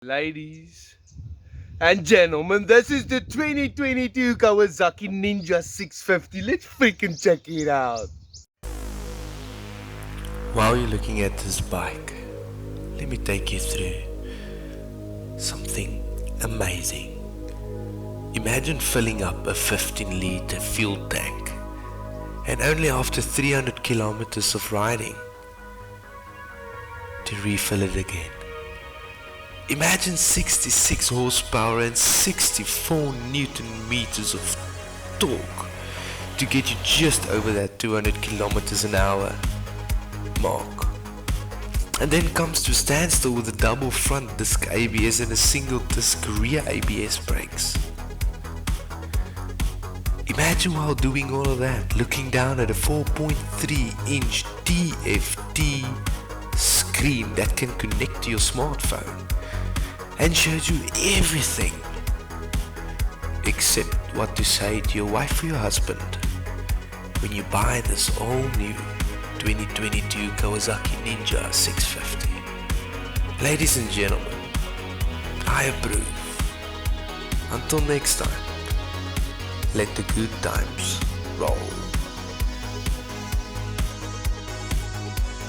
Ladies and gentlemen, this is the 2022 Kawasaki Ninja 650. Let's freaking check it out. While you're looking at this bike, let me take you through something amazing. Imagine filling up a 15-liter fuel tank and only after 300 kilometers of riding to refill it again. Imagine 66 horsepower and 64 Newton meters of torque to get you just over that 200 kilometers an hour mark. And then comes to a standstill with a double front disc ABS and a single disc rear ABS brakes. Imagine while doing all of that, looking down at a 4.3-inch TFT screen that can connect to your smartphone and shows you everything except what to say to your wife or your husband when you buy this all new 2022 Kawasaki Ninja 650. Ladies and gentlemen, I approve. Until next time, let the good times roll.